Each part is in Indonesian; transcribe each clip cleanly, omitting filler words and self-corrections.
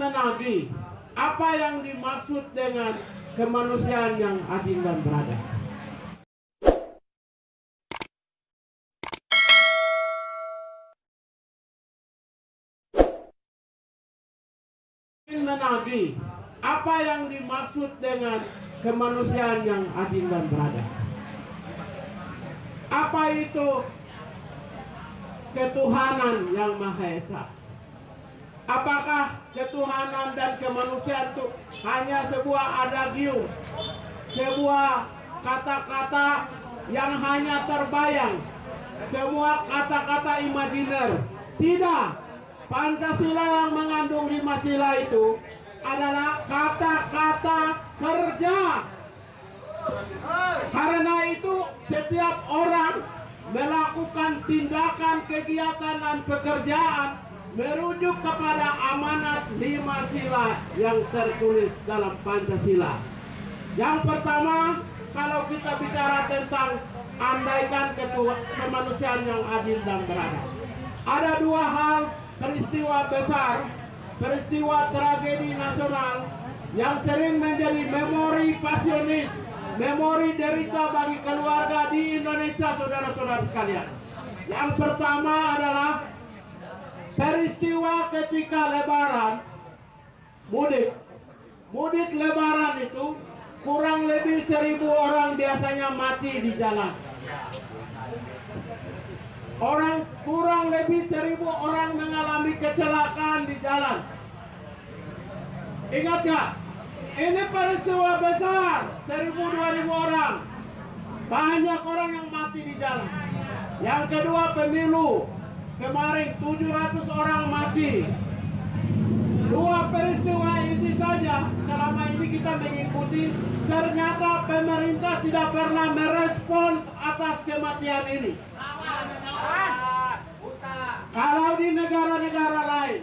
menagih apa yang dimaksud dengan kemanusiaan yang adil dan beradab. Menagih apa yang dimaksud dengan kemanusiaan yang adil dan beradab. Apa itu ketuhanan yang Maha Esa? Apakah ketuhanan dan kemanusiaan itu hanya sebuah adagium, sebuah kata-kata yang hanya terbayang, semua kata-kata imajiner? Tidak. Pancasila yang mengandung 5 sila itu adalah kata-kata kerja. Karena itu setiap orang melakukan tindakan, kegiatan, dan pekerjaan merujuk kepada amanat 5 sila yang tertulis dalam Pancasila. Yang pertama, kalau kita bicara tentang andaikan kemanusiaan yang adil dan beradab, ada 2 hal peristiwa besar, peristiwa tragedi nasional yang sering menjadi memori pasionis, memori derita bagi keluarga di Indonesia, saudara-saudara sekalian. Yang pertama adalah peristiwa ketika Lebaran, mudik. Mudik Lebaran itu kurang lebih 1000 orang biasanya mati di jalan. Kurang lebih 1000 orang mengalami kecelakaan di jalan. Ingat ya, ini peristiwa besar, 1000-2000 orang. Banyak orang yang mati di jalan. Yang kedua, pemilu. Kemarin 700 orang mati. 2 peristiwa ini saja selama ini kita mengikuti, ternyata pemerintah tidak pernah merespons atas kematian ini. Kalau di negara-negara lain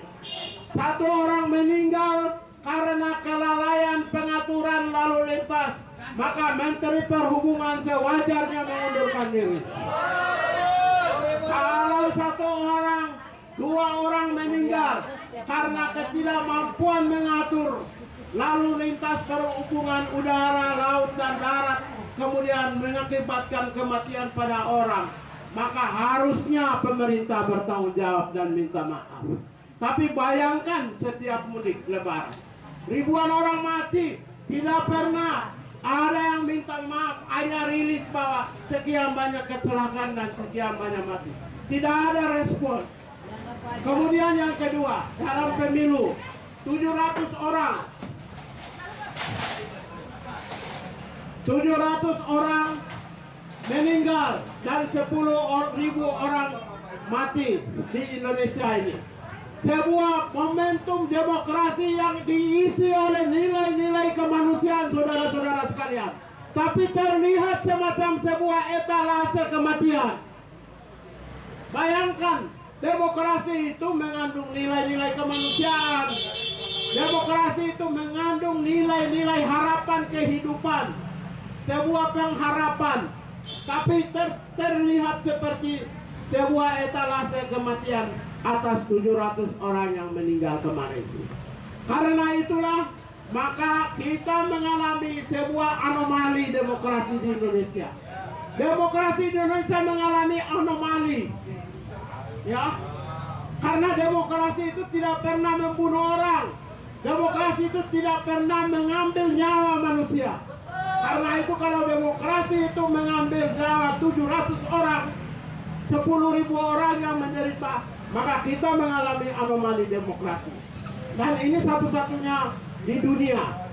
1 orang meninggal karena kelalaian pengaturan lalu lintas, maka Menteri Perhubungan sewajarnya mengundurkan diri. Kalau 1 orang, 2 orang meninggal karena ketidakmampuan mengatur lalu lintas perhubungan udara, laut, dan darat, kemudian mengakibatkan kematian pada orang, maka harusnya pemerintah bertanggung jawab dan minta maaf. Tapi bayangkan setiap mudik Lebaran, ribuan orang mati, tidak pernah ada yang minta maaf, hanya rilis bahwa sekian banyak kecelakaan dan sekian banyak mati. Tidak ada respon. Kemudian yang kedua, dalam pemilu 700 orang meninggal dan 10.000 orang mati di Indonesia ini. Sebuah momentum demokrasi yang diisi oleh nilai-nilai kemanusiaan, saudara-saudara sekalian. Tapi terlihat semacam sebuah etalase kematian. Bayangkan, demokrasi itu mengandung nilai-nilai kemanusiaan. Demokrasi itu mengandung nilai-nilai harapan kehidupan, sebuah pengharapan. Tapi terlihat seperti sebuah etalase kematian atas 700 orang yang meninggal kemarin. Karena itulah maka kita mengalami sebuah anomali demokrasi di Indonesia. Demokrasi di Indonesia mengalami anomali. Ya, karena demokrasi itu tidak pernah membunuh orang. Demokrasi itu tidak pernah mengambil nyawa manusia. Karena itu kalau demokrasi itu mengambil nyawa 700 orang, 10.000 orang yang menderita, maka kita mengalami anomali demokrasi. Dan ini satu-satunya di dunia.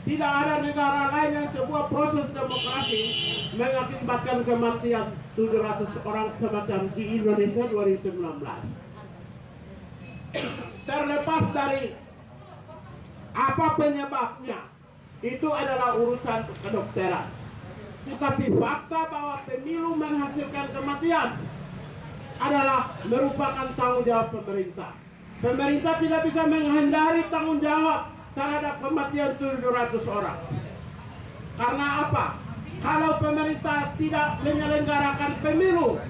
Tidak ada negara lain yang sebuah proses demokrasi mengakibatkan kematian 700 orang semacam di Indonesia 2019. Terlepas dari apa penyebabnya, itu adalah urusan kedokteran. Tetapi fakta bahwa pemilu menghasilkan kematian adalah merupakan tanggung jawab pemerintah. Pemerintah tidak bisa menghindari tanggung jawab terhadap kematian 700 orang. Karena apa? Kalau pemerintah tidak menyelenggarakan pemilu,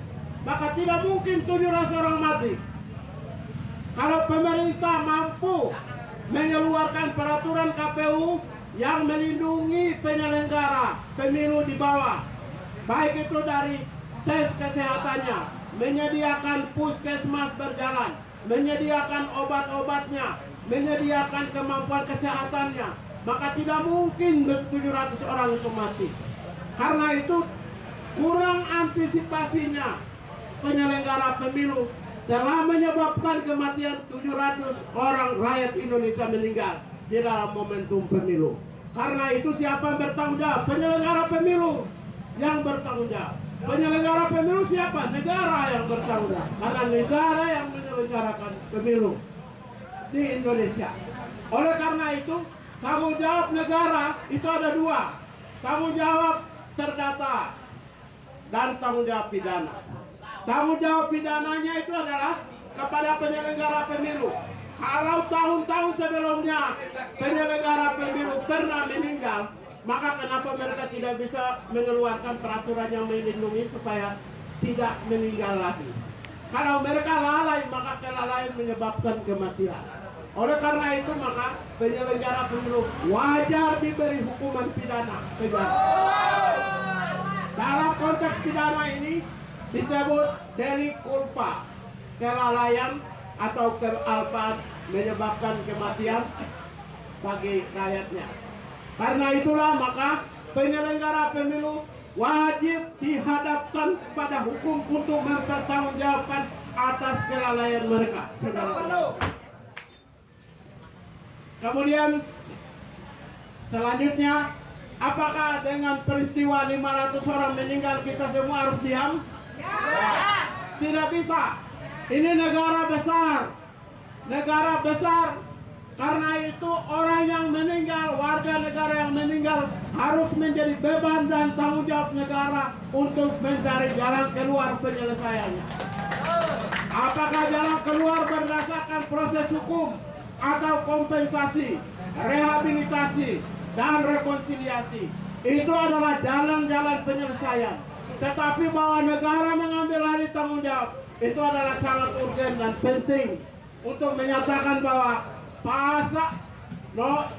maka tidak mungkin 700 orang mati. Kalau pemerintah mampu mengeluarkan peraturan KPU yang melindungi penyelenggara pemilu di bawah, baik itu dari tes kesehatannya, menyediakan puskesmas berjalan, menyediakan obat-obatnya, menyediakan kemampuan kesehatannya, maka tidak mungkin 700 orang itu mati. Karena itu kurang antisipasinya penyelenggara pemilu telah menyebabkan kematian 700 orang rakyat Indonesia meninggal di dalam momentum pemilu. Karena itu siapa yang bertanggung jawab? Penyelenggara pemilu yang bertanggung jawab. Penyelenggara pemilu siapa? Negara yang bertanggung jawab. Karena negara yang menyelenggarakan pemilu di Indonesia. Oleh karena itu, tanggung jawab negara itu ada dua. Tanggung jawab terdata dan tanggung jawab pidana. Tanggung jawab pidananya itu adalah kepada penyelenggara pemilu. Kalau tahun-tahun sebelumnya penyelenggara pemilu pernah meninggal, maka kenapa mereka tidak bisa mengeluarkan peraturan yang melindungi supaya tidak meninggal lagi? Kalau mereka lalai, maka kelalaian menyebabkan kematian. Oleh karena itu, maka penyelenggara pemilu wajar diberi hukuman pidana penjara. Dalam konteks pidana ini disebut delik culpa, kelalaian atau kealpaan menyebabkan kematian bagi rakyatnya. Karena itulah maka penyelenggara pemilu wajib dihadapkan pada hukum untuk mempertanggungjawabkan atas kelalaian mereka. Kemudian selanjutnya, apakah dengan peristiwa 500 orang meninggal kita semua harus diam? Tidak bisa. Ini negara besar. Negara besar. Karena itu orang yang meninggal, warga negara yang meninggal harus menjadi beban dan tanggung jawab negara untuk mencari jalan keluar penyelesaiannya. Apakah jalan keluar berdasarkan proses hukum atau kompensasi, rehabilitasi, dan rekonsiliasi? Itu adalah jalan-jalan penyelesaian. Tetapi bahwa negara mengambil alih tanggung jawab, itu adalah sangat urgen dan penting untuk menyatakan bahwa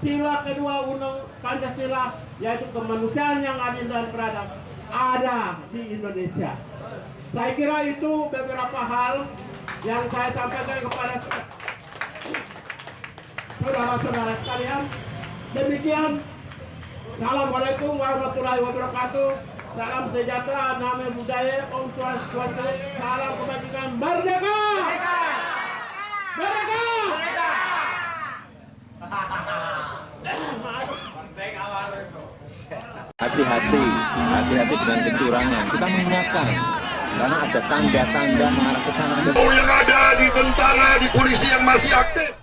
sila kedua Undang Pancasila, yaitu kemanusiaan yang adil dan beradab, ada di Indonesia. Saya kira itu beberapa hal yang saya sampaikan kepada saudara-saudara sekalian. Demikian. Assalamualaikum warahmatullahi wabarakatuh. Salam sejahtera, nama budaya, Om Swastiastu, salam kebajikan, merdeka! Merdeka! Hati-hati dengan kecurangan. Kita mengingatkan karena ada tanda-tanda mengarah ke sana. Yang ada di tentara, di polisi yang masih aktif.